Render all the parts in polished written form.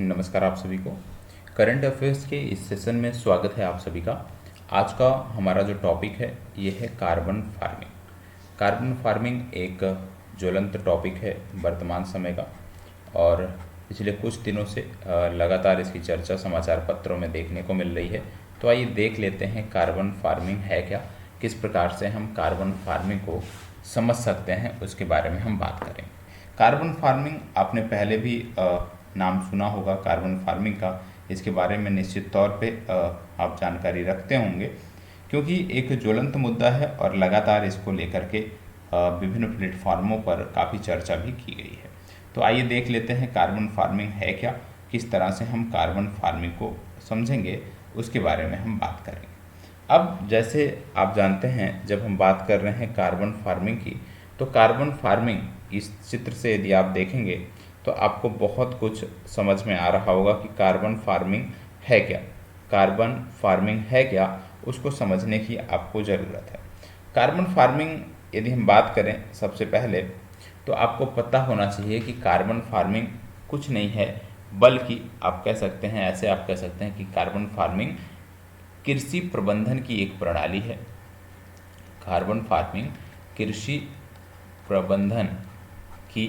नमस्कार आप सभी को। करंट अफेयर्स के इस सेशन में स्वागत है आप सभी का। आज का हमारा जो टॉपिक है ये है कार्बन फार्मिंग। कार्बन फार्मिंग एक ज्वलंत टॉपिक है वर्तमान समय का, और पिछले कुछ दिनों से लगातार इसकी चर्चा समाचार पत्रों में देखने को मिल रही है। तो आइए देख लेते हैं कार्बन फार्मिंग है क्या, किस प्रकार से हम कार्बन फार्मिंग को समझ सकते हैं, उसके बारे में हम बात करेंगे। कार्बन फार्मिंग आपने पहले भी नाम सुना होगा कार्बन फार्मिंग का। इसके बारे में निश्चित तौर पे आप जानकारी रखते होंगे, क्योंकि एक ज्वलंत मुद्दा है और लगातार इसको लेकर के विभिन्न प्लेटफॉर्मों पर काफ़ी चर्चा भी की गई है। तो आइए देख लेते हैं कार्बन फार्मिंग है क्या, किस तरह से हम कार्बन फार्मिंग को समझेंगे, उसके बारे में हम बात करेंगे। अब जैसे आप जानते हैं, जब हम बात कर रहे हैं कार्बन फार्मिंग की, तो कार्बन फार्मिंग इस चित्र से यदि आप देखेंगे तो आपको बहुत कुछ समझ में आ रहा होगा कि कार्बन फार्मिंग है क्या। कार्बन फार्मिंग है क्या, उसको समझने की आपको ज़रूरत है। कार्बन फार्मिंग यदि हम बात करें सबसे पहले, तो आपको पता होना चाहिए कि कार्बन फार्मिंग कुछ नहीं है, बल्कि आप कह सकते हैं, ऐसे आप कह सकते हैं कि कार्बन फार्मिंग कृषि प्रबंधन की एक प्रणाली है। कार्बन फार्मिंग कृषि प्रबंधन की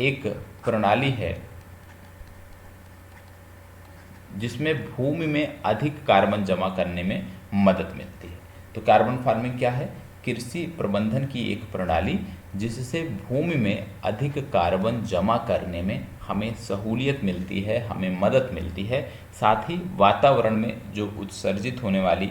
एक प्रणाली है जिसमें भूमि में अधिक कार्बन जमा करने में मदद मिलती है। तो कार्बन फार्मिंग क्या है? कृषि प्रबंधन की एक प्रणाली जिससे भूमि में अधिक कार्बन जमा करने में हमें सहूलियत मिलती है, हमें मदद मिलती है। साथ ही वातावरण में जो उत्सर्जित होने वाली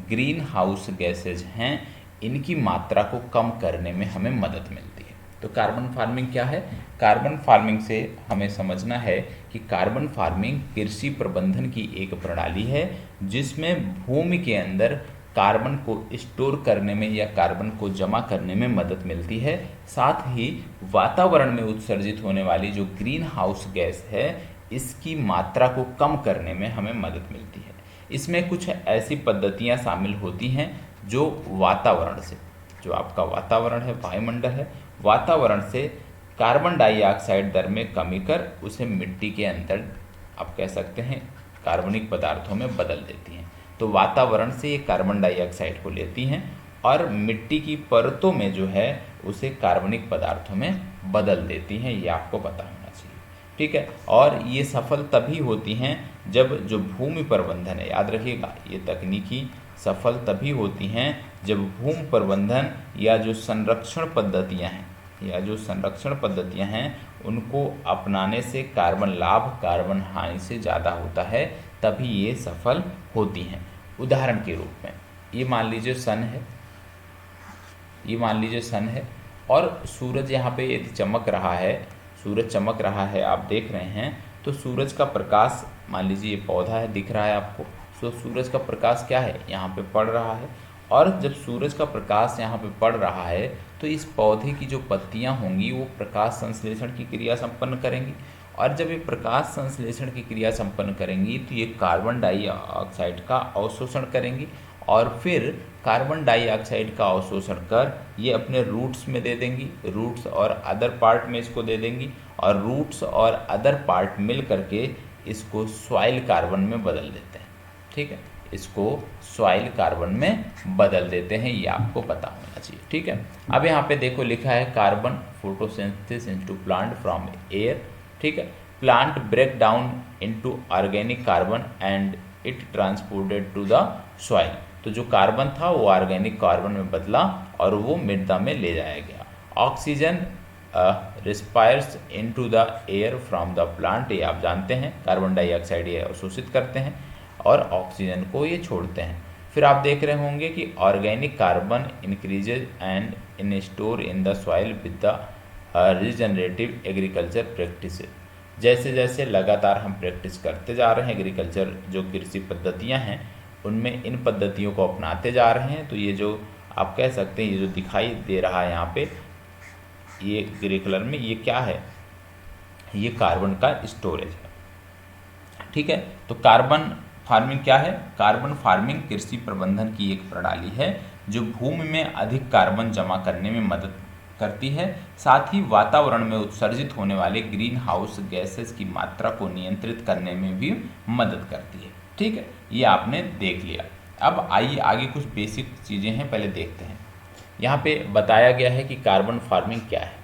ग्रीन हाउस गैसेज हैं, इनकी मात्रा को कम करने में हमें मदद मिलती है। तो कार्बन फार्मिंग क्या है? कार्बन फार्मिंग से हमें समझना है कि कार्बन फार्मिंग कृषि प्रबंधन की एक प्रणाली है जिसमें भूमि के अंदर कार्बन को स्टोर करने में या कार्बन को जमा करने में मदद मिलती है। साथ ही वातावरण में उत्सर्जित होने वाली जो ग्रीन हाउस गैस है, इसकी मात्रा को कम करने में हमें मदद मिलती है। इसमें कुछ ऐसी पद्धतियां शामिल होती हैं जो वातावरण से, जो आपका वातावरण है, वायुमंडल है, वातावरण से कार्बन डाइऑक्साइड दर में कमी कर उसे मिट्टी के अंदर आप कह सकते हैं कार्बनिक पदार्थों में बदल देती हैं। तो वातावरण से ये कार्बन डाइऑक्साइड को लेती हैं और मिट्टी की परतों में जो है उसे कार्बनिक पदार्थों में बदल देती हैं, ये आपको पता होना चाहिए। ठीक है, और ये सफल तभी होती हैं जब जो भूमि प्रबंधन है, याद रखिएगा, ये तकनीकी सफल तभी होती हैं जब भूमि प्रबंधन या जो संरक्षण पद्धतियां हैं उनको अपनाने से कार्बन लाभ कार्बन हानि से ज़्यादा होता है, तभी ये सफल होती हैं। उदाहरण के रूप में ये मान लीजिए सन है और सूरज यहाँ पे यदि चमक रहा है, आप देख रहे हैं, तो सूरज का प्रकाश, मान लीजिए ये पौधा है, दिख रहा है आपको, तो सूरज का प्रकाश क्या है, यहाँ पे पड़ रहा है। और जब सूरज का प्रकाश यहाँ पे पड़ रहा है तो इस पौधे की जो पत्तियाँ होंगी वो प्रकाश संश्लेषण की क्रिया संपन्न करेंगी, और जब ये प्रकाश संश्लेषण की क्रिया संपन्न करेंगी तो ये कार्बन डाइऑक्साइड का अवशोषण करेंगी, और फिर कार्बन डाइऑक्साइड का अवशोषण कर ये अपने रूट्स में दे देंगी, रूट्स और अदर पार्ट में इसको दे देंगी, और रूट्स और अदर पार्ट मिल करके इसको सॉइल कार्बन में बदल देते हैं। ठीक है, इसको सॉइल कार्बन में बदल देते हैं, ये आपको पता होना चाहिए। ठीक है, अब यहाँ पे देखो लिखा है carbon photosynthesis into plant from air. ठीक है, plant break down into organic carbon and it transported to the soil. तो जो कार्बन था वो ऑर्गेनिक कार्बन में बदला और वो मृदा में ले जाया गया। Oxygen respires into the air from the plant, ये आप जानते हैं, कार्बन डाइऑक्साइड ये अवशोषित करते हैं और ऑक्सीजन को ये छोड़ते हैं। फिर आप देख रहे होंगे कि organic carbon increases and in store in the soil with the regenerative agriculture practice. जैसे जैसे लगातार हम प्रैक्टिस करते जा रहे हैं, एग्रीकल्चर जो कृषि पद्धतियां हैं उनमें इन पद्धतियों को अपनाते जा रहे हैं, तो ये जो आप कह सकते हैं, ये जो दिखाई दे रहा है यहाँ पे, ये ग्रे कलर में, ये क्या है, ये कार्बन का स्टोरेज है। ठीक है, तो कार्बन फार्मिंग क्या है? कार्बन फार्मिंग कृषि प्रबंधन की एक प्रणाली है जो भूमि में अधिक कार्बन जमा करने में मदद करती है, साथ ही वातावरण में उत्सर्जित होने वाले ग्रीन हाउस गैसेस की मात्रा को नियंत्रित करने में भी मदद करती है। ठीक है, ये आपने देख लिया। अब आइए आगे कुछ बेसिक चीज़ें हैं, पहले देखते हैं। यहाँ पे बताया गया है कि कार्बन फार्मिंग क्या है।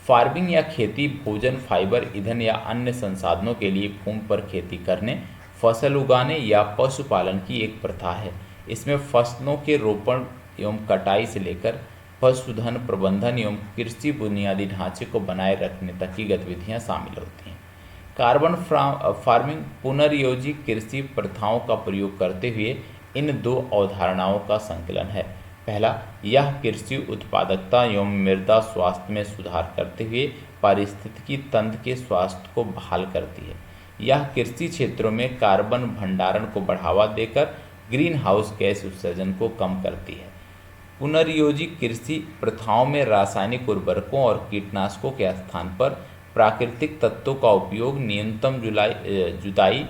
फार्मिंग या खेती भोजन, फाइबर, ईंधन या अन्य संसाधनों के लिए भूमि पर खेती करने, फसल उगाने या पशुपालन की एक प्रथा है। इसमें फसलों के रोपण एवं कटाई से लेकर पशुधन प्रबंधन एवं कृषि बुनियादी ढांचे को बनाए रखने तक की गतिविधियां शामिल होती हैं। कार्बन फार्मिंग पुनर्योजी कृषि प्रथाओं का प्रयोग करते हुए इन दो अवधारणाओं का संकलन है। पहला, यह कृषि उत्पादकता एवं मृदा स्वास्थ्य में सुधार करते हुए पारिस्थितिकी तंत्र के स्वास्थ्य को बहाल करती है। यह कृषि क्षेत्रों में कार्बन भंडारण को बढ़ावा देकर ग्रीन हाउस गैस उत्सर्जन को कम करती है। पुनर्योजी कृषि प्रथाओं में रासायनिक उर्वरकों और कीटनाशकों के स्थान पर प्राकृतिक तत्वों का उपयोग, न्यूनतम जुताई,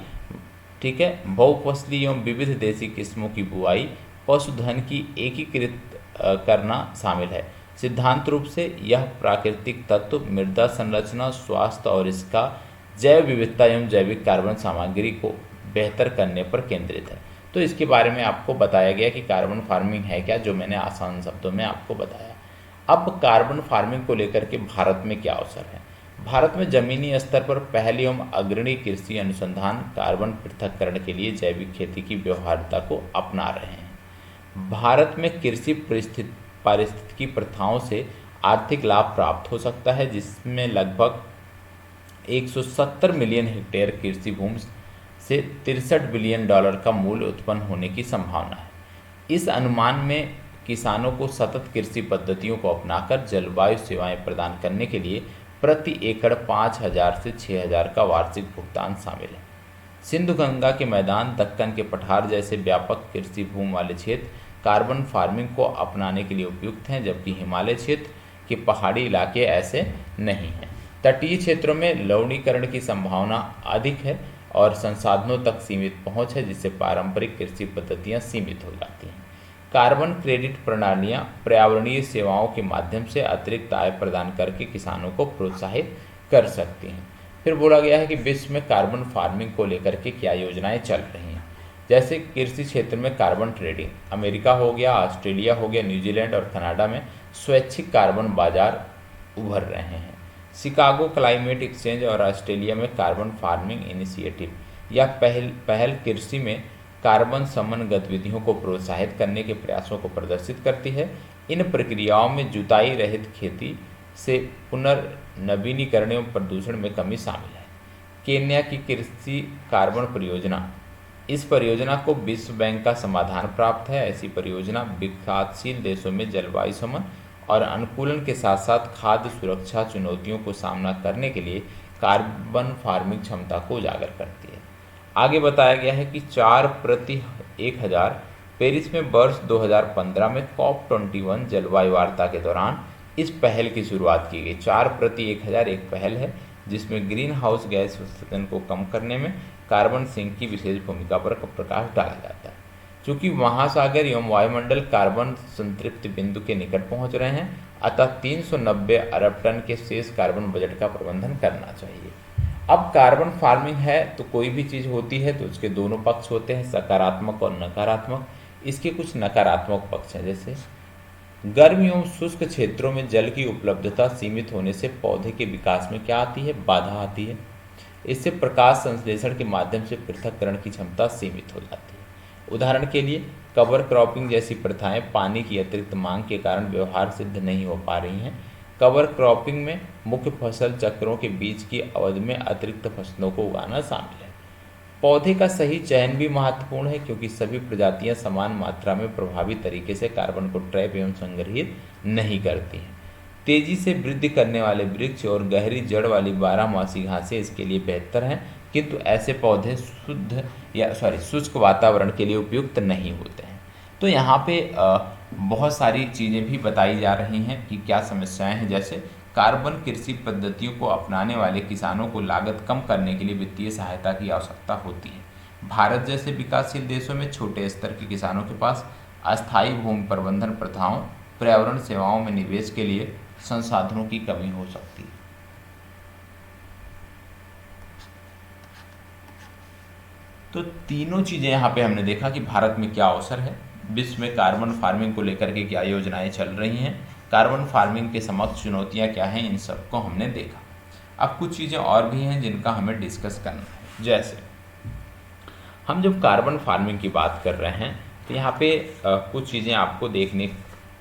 ठीक है, बहुफसली एवं विविध देसी किस्मों की बुआई, पशुधन की एकीकृत करना शामिल है। सिद्धांत रूप से यह प्राकृतिक तत्व, मृदा संरचना, स्वास्थ्य और इसका जैव विविधता एवं जैविक कार्बन सामग्री को बेहतर करने पर केंद्रित है। तो इसके बारे में आपको बताया गया कि कार्बन फार्मिंग है क्या, जो मैंने आसान शब्दों में आपको बताया। अब कार्बन फार्मिंग को लेकर के भारत में क्या अवसर है। भारत में जमीनी स्तर पर पहले एवं अग्रणी कृषि अनुसंधान कार्बन पृथक्करण के लिए जैविक खेती की व्यवहार्यता को अपना रहे हैं। भारत में कृषि पारिस्थितिकी प्रथाओं से आर्थिक लाभ प्राप्त हो सकता है, जिसमें लगभग 170 मिलियन हेक्टेयर कृषि भूमि से $63 बिलियन का मूल्य उत्पन्न होने की संभावना है। इस अनुमान में किसानों को सतत कृषि पद्धतियों को अपनाकर जलवायु सेवाएं प्रदान करने के लिए प्रति एकड़ 5,000 से 6,000 का वार्षिक भुगतान शामिल है। सिंधु गंगा के मैदान, दक्कन के पठार जैसे व्यापक कृषि भूमि वाले क्षेत्र कार्बन फार्मिंग को अपनाने के लिए उपयुक्त हैं, जबकि हिमालय क्षेत्र के पहाड़ी इलाके ऐसे नहीं हैं। तटीय क्षेत्रों में लवणीकरण की संभावना अधिक है और संसाधनों तक सीमित पहुंच है, जिससे पारंपरिक कृषि पद्धतियां सीमित हो जाती हैं। कार्बन क्रेडिट प्रणालियां पर्यावरणीय सेवाओं के माध्यम से अतिरिक्त आय प्रदान करके किसानों को प्रोत्साहित कर सकती हैं। फिर बोला गया है कि विश्व में कार्बन फार्मिंग को लेकर के क्या योजनाएं चल रही हैं। जैसे कृषि क्षेत्र में कार्बन ट्रेडिंग, अमेरिका हो गया, ऑस्ट्रेलिया हो गया, न्यूजीलैंड और कनाडा में स्वैच्छिक कार्बन बाजार उभर रहे हैं। शिकागो क्लाइमेट एक्सचेंज और ऑस्ट्रेलिया में कार्बन फार्मिंग इनिशिएटिव या पहल कृषि में कार्बन समन गतिविधियों को प्रोत्साहित करने के प्रयासों को प्रदर्शित करती है। इन प्रक्रियाओं में जुताई रहित खेती से पुनर्नवीनीकरण एवं प्रदूषण में कमी शामिल है। केन्या की कृषि कार्बन परियोजना, इस परियोजना को विश्व बैंक का समाधान प्राप्त है। ऐसी परियोजना विकासशील देशों में जलवायु समन और अनुकूलन के साथ साथ खाद्य सुरक्षा चुनौतियों को सामना करने के लिए कार्बन फार्मिंग क्षमता को उजागर करती है। आगे बताया गया है कि 4 प्रति 1000 पेरिस में वर्ष 2015 में COP21 जलवायु वार्ता के दौरान इस पहल की शुरुआत की गई। 4 प्रति 1000 एक पहल है जिसमें ग्रीन हाउस गैस उत्सर्जन को कम करने में कार्बन सिंक की विशेष भूमिका पर प्रकाश डाला जाता है। चूंकि महासागर एवं वायुमंडल कार्बन संतृप्ति बिंदु के निकट पहुंच रहे हैं, अतः 390 अरब टन के शेष कार्बन बजट का प्रबंधन करना चाहिए। अब कार्बन फार्मिंग है तो कोई भी चीज़ होती है तो उसके दोनों पक्ष होते हैं, सकारात्मक और नकारात्मक। इसके कुछ नकारात्मक पक्ष हैं, जैसे गर्म एवं शुष्क क्षेत्रों में जल की उपलब्धता सीमित होने से पौधे के विकास में क्या आती है, बाधा आती है। इससे प्रकाश संश्लेषण के माध्यम से पृथक्करण की क्षमता सीमित हो जाती है। उदाहरण के लिए कवर क्रॉपिंग जैसी प्रथाएं पानी की अतिरिक्त मांग के कारण व्यवहार सिद्ध नहीं हो पा रही हैं। कवर क्रॉपिंग में मुख्य फसल चक्रों के बीच की अवधि में अतिरिक्त फसलों को उगाना शामिल है। पौधे का सही चयन भी महत्वपूर्ण है, क्योंकि सभी प्रजातियां समान मात्रा में प्रभावी तरीके से कार्बन को ट्रैप एवं संग्रहित नहीं करती हैं। तेजी से वृद्धि करने वाले वृक्ष और गहरी जड़ वाली बारहमासी घासें इसके लिए बेहतर हैं, किंतु ऐसे पौधे शुष्क वातावरण के लिए उपयुक्त नहीं होते हैं। तो यहाँ पे बहुत सारी चीज़ें भी बताई जा रही हैं कि क्या समस्याएं हैं। जैसे कार्बन कृषि पद्धतियों को अपनाने वाले किसानों को लागत कम करने के लिए वित्तीय सहायता की आवश्यकता होती है। भारत जैसे विकासशील देशों में छोटे स्तर के किसानों के पास अस्थायी भूमि प्रबंधन प्रथाओं, पर्यावरण सेवाओं में निवेश के लिए संसाधनों की कमी हो सकती है। तो तीनों चीज़ें यहाँ पे हमने देखा कि भारत में क्या अवसर है, विश्व में कार्बन फार्मिंग को लेकर के क्या योजनाएं चल रही हैं, कार्बन फार्मिंग के समक्ष चुनौतियाँ क्या हैं, इन सबको हमने देखा। अब कुछ चीज़ें और भी हैं जिनका हमें डिस्कस करना है। जैसे हम जब कार्बन फार्मिंग की बात कर रहे हैं तो यहाँ पे कुछ चीज़ें आपको देखने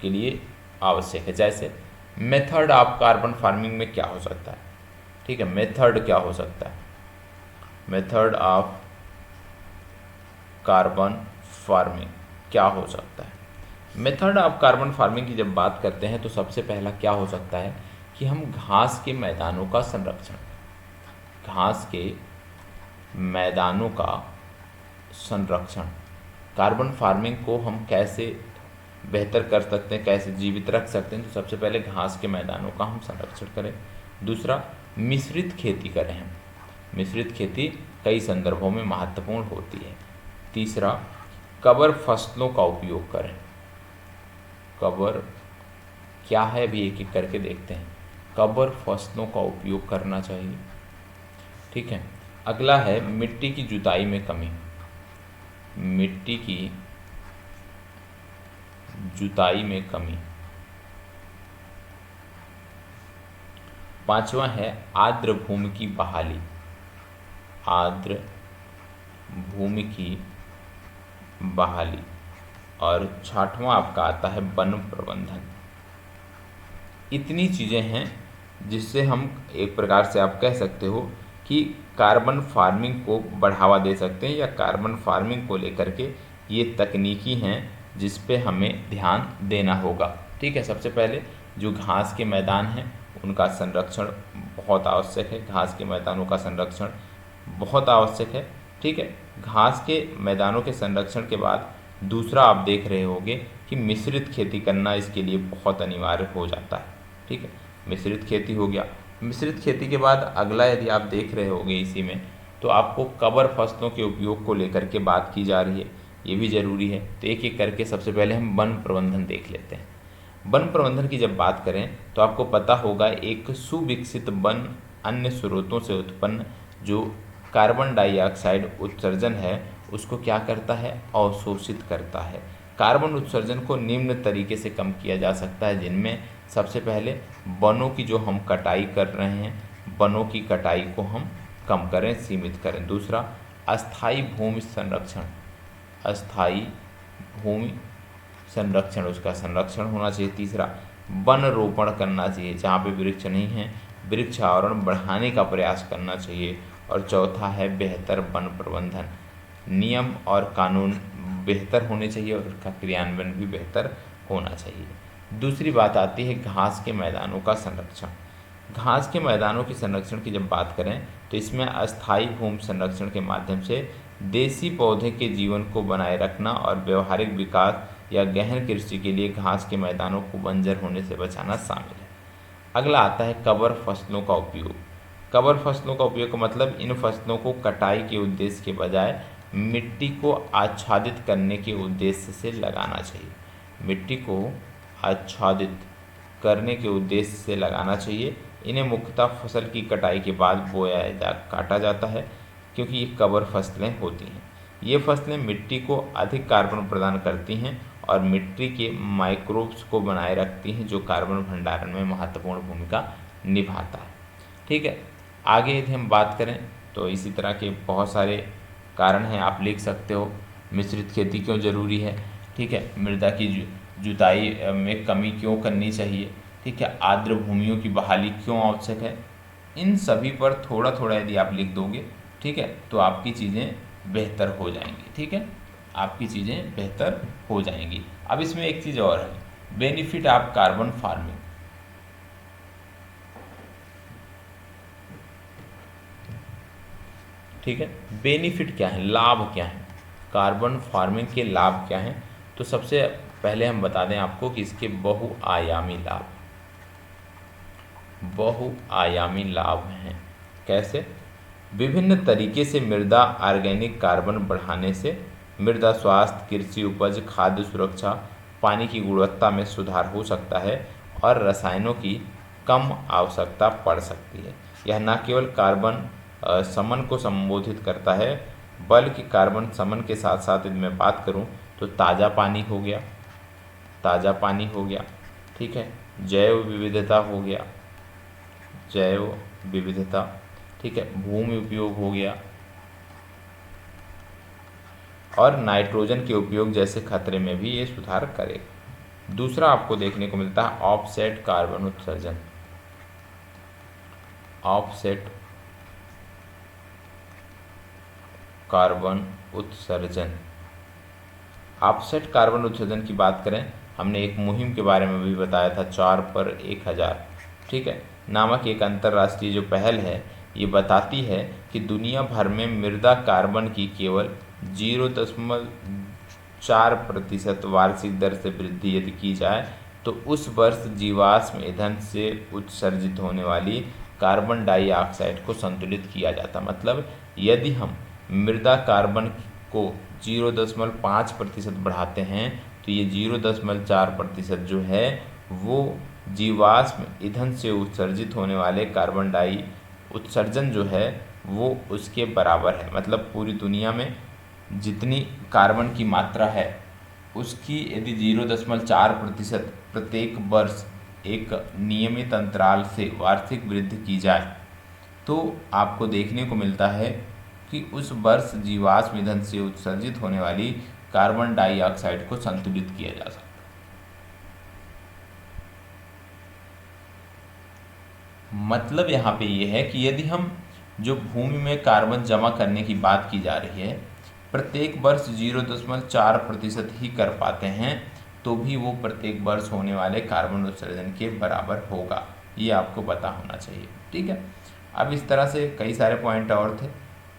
के लिए आवश्यक है। जैसे मेथड ऑफ कार्बन फार्मिंग में क्या हो सकता है, ठीक है, मेथड क्या हो सकता है, मेथड ऑफ कार्बन फार्मिंग क्या हो सकता है। मेथड ऑफ कार्बन फार्मिंग की जब बात करते हैं तो सबसे पहला क्या हो सकता है कि हम घास के मैदानों का संरक्षण, घास के मैदानों का संरक्षण, कार्बन फार्मिंग को हम कैसे बेहतर कर सकते हैं, कैसे जीवित रख सकते हैं, तो सबसे पहले घास के मैदानों का हम संरक्षण करें। दूसरा, मिश्रित खेती करें हम, मिश्रित खेती कई संदर्भों में महत्वपूर्ण होती है। तीसरा, कवर फसलों का उपयोग करें। कवर क्या है अभी एक एक करके देखते हैं। कवर फसलों का उपयोग करना चाहिए, ठीक है। अगला है मिट्टी की जुताई में कमी, मिट्टी की जुताई में कमी। पांचवा है आर्द्र भूमि की बहाली, आर्द्र भूमि की बहाली। और छठवां आपका आता है वन प्रबंधन। इतनी चीज़ें हैं जिससे हम एक प्रकार से आप कह सकते हो कि कार्बन फार्मिंग को बढ़ावा दे सकते हैं, या कार्बन फार्मिंग को लेकर के ये तकनीकी हैं जिस पे हमें ध्यान देना होगा, ठीक है। सबसे पहले जो घास के मैदान हैं उनका संरक्षण बहुत आवश्यक है, घास के मैदानों का संरक्षण बहुत आवश्यक है, ठीक है। घास के मैदानों के संरक्षण के बाद दूसरा आप देख रहे होंगे कि मिश्रित खेती करना इसके लिए बहुत अनिवार्य हो जाता है, ठीक है। मिश्रित खेती हो गया। मिश्रित खेती के बाद अगला यदि आप देख रहे होंगे इसी में, तो आपको कवर फसलों के उपयोग को लेकर के बात की जा रही है, ये भी ज़रूरी है। तो एक एक करके सबसे पहले हम वन प्रबंधन देख लेते हैं। वन प्रबंधन की जब बात करें तो आपको पता होगा एक सुविकसित वन अन्य स्रोतों से उत्पन्न जो कार्बन डाइऑक्साइड उत्सर्जन है उसको क्या करता है, अवशोषित करता है। कार्बन उत्सर्जन को निम्न तरीके से कम किया जा सकता है, जिनमें सबसे पहले वनों की जो हम कटाई कर रहे हैं, वनों की कटाई को हम कम करें, सीमित करें। दूसरा, अस्थाई भूमि संरक्षण, अस्थाई भूमि संरक्षण, उसका संरक्षण होना चाहिए। तीसरा, वन रोपण करना चाहिए, जहाँ पे वृक्ष नहीं है वृक्ष आवरण बढ़ाने का प्रयास करना चाहिए। और चौथा है बेहतर वन प्रबंधन, नियम और कानून बेहतर होने चाहिए और उसका क्रियान्वयन भी बेहतर होना चाहिए। दूसरी बात आती है घास के मैदानों का संरक्षण। घास के मैदानों के संरक्षण की जब बात करें तो इसमें अस्थाई भूमि संरक्षण के माध्यम से देसी पौधे के जीवन को बनाए रखना और व्यवहारिक विकास या गहन कृषि के लिए घास के मैदानों को बंजर होने से बचाना शामिल है। अगला आता है कवर फसलों का उपयोग। कवर फसलों का उपयोग का मतलब इन फसलों को कटाई के उद्देश्य के बजाय मिट्टी को आच्छादित करने के उद्देश्य से लगाना चाहिए, मिट्टी को आच्छादित करने के उद्देश्य से लगाना चाहिए। इन्हें मुख्यतः फसल की कटाई के बाद काटा जाता है, क्योंकि ये कवर फसलें होती हैं। ये फसलें मिट्टी को अधिक कार्बन प्रदान करती हैं और मिट्टी के माइक्रोब्स को बनाए रखती हैं, जो कार्बन भंडारण में महत्वपूर्ण भूमिका निभाता है, ठीक है। आगे यदि हम बात करें तो इसी तरह के बहुत सारे कारण हैं, आप लिख सकते हो। मिश्रित खेती क्यों ज़रूरी है, ठीक है। मृदा की जुताई में कमी क्यों करनी चाहिए, ठीक है। आर्द्र भूमियों की बहाली क्यों आवश्यक है, इन सभी पर थोड़ा थोड़ा यदि आप लिख दोगे, ठीक है, तो आपकी चीज़ें बेहतर हो जाएंगी, ठीक है, आपकी चीज़ें बेहतर हो जाएंगी। अब इसमें एक चीज़ और है, बेनिफिट ऑफ कार्बन फार्मिंग। ठीक है, बेनिफिट क्या है, लाभ क्या है, कार्बन फार्मिंग के लाभ क्या हैं। तो सबसे पहले हम बता दें आपको कि इसके बहुआयामी लाभ, बहुआयामी लाभ हैं। कैसे? विभिन्न तरीके से मृदा ऑर्गेनिक कार्बन बढ़ाने से मृदा स्वास्थ्य, कृषि उपज, खाद्य सुरक्षा, पानी की गुणवत्ता में सुधार हो सकता है और रसायनों की कम आवश्यकता पड़ सकती है। यह न केवल कार्बन समन को संबोधित करता है, बल्कि कार्बन समन के साथ साथ यदि मैं बात करूं तो ताज़ा पानी हो गया, ताज़ा पानी हो गया, ठीक है, जैव विविधता हो गया, जैव विविधता, ठीक है, भूमि उपयोग हो गया, और नाइट्रोजन के उपयोग जैसे खतरे में भी ये सुधार करेगा। दूसरा आपको देखने को मिलता है ऑफसेट कार्बन उत्सर्जन। ऑफसेट कार्बन उत्सर्जन, ऑफसेट कार्बन उत्सर्जन की बात करें, हमने एक मुहिम के बारे में भी बताया था 4 पर 1000, ठीक है, नामक एक अंतर्राष्ट्रीय जो पहल है, ये बताती है कि दुनिया भर में मृदा कार्बन की केवल 0.4% वार्षिक दर से वृद्धि यदि की जाए तो उस वर्ष जीवाश्म ईंधन से उत्सर्जित होने वाली कार्बन डाइऑक्साइड को संतुलित किया जाता। मतलब यदि हम मृदा कार्बन को 0.5% बढ़ाते हैं तो ये 0.4% जो है वो जीवाश्म ईंधन से उत्सर्जित होने वाले कार्बन डाई उत्सर्जन जो है वो उसके बराबर है। मतलब पूरी दुनिया में जितनी कार्बन की मात्रा है उसकी यदि 0.4% प्रत्येक वर्ष एक नियमित अंतराल से वार्षिक वृद्धि की जाए तो आपको देखने को मिलता है कि उस वर्ष जीवाश्म ईंधन से उत्सर्जित होने वाली कार्बन डाइऑक्साइड को संतुलित किया जा सकता है। मतलब यहाँ पे ये है कि यदि हम जो भूमि में कार्बन जमा करने की बात की जा रही है प्रत्येक वर्ष 0.4% ही कर पाते हैं तो भी वो प्रत्येक वर्ष होने वाले कार्बन उत्सर्जन के बराबर होगा, ये आपको पता होना चाहिए, ठीक है। अब इस तरह से कई सारे पॉइंट और थे,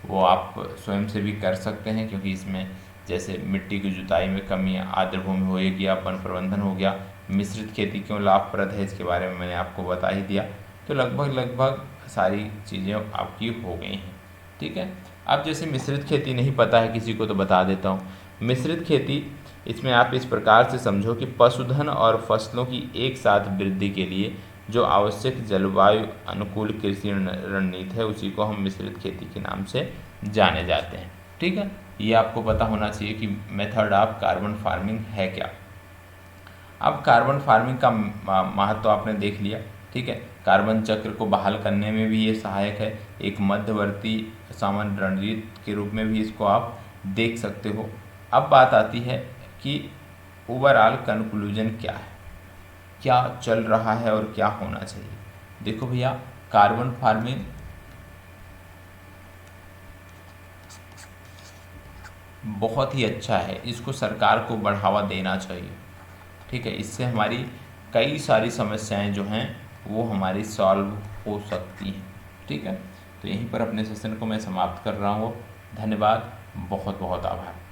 वो आप स्वयं से भी कर सकते हैं, क्योंकि इसमें जैसे मिट्टी की जुताई में कमी, आर्द्र भूमि हो गया, वन प्रबंधन हो गया, मिश्रित खेती क्यों लाभप्रद है इसके बारे में मैंने आपको बता ही दिया। तो लगभग सारी चीज़ें आपकी हो गई हैं, ठीक है। अब जैसे मिश्रित खेती नहीं पता है किसी को तो बता देता हूँ। मिश्रित खेती, इसमें आप इस प्रकार से समझो कि पशुधन और फसलों की एक साथ वृद्धि के लिए जो आवश्यक जलवायु अनुकूल कृषि रणनीति है उसी को हम मिश्रित खेती के नाम से जाने जाते हैं, ठीक है। ये आपको पता होना चाहिए कि मेथड ऑफ कार्बन फार्मिंग है क्या। अब कार्बन फार्मिंग का महत्व आपने देख लिया, ठीक है। कार्बन चक्र को बहाल करने में भी ये सहायक है, एक मध्यवर्ती सामान्य रणनीति के रूप में भी इसको आप देख सकते हो। अब बात आती है कि ओवरऑल कंक्लूजन क्या है, क्या चल रहा है और क्या होना चाहिए। देखो भैया, कार्बन फार्मिंग बहुत ही अच्छा है, इसको सरकार को बढ़ावा देना चाहिए, ठीक है। इससे हमारी कई सारी समस्याएं जो हैं वो हमारी सॉल्व हो सकती हैं, ठीक है। तो यहीं पर अपने सेशन को मैं समाप्त कर रहा हूँ। धन्यवाद, बहुत बहुत आभार।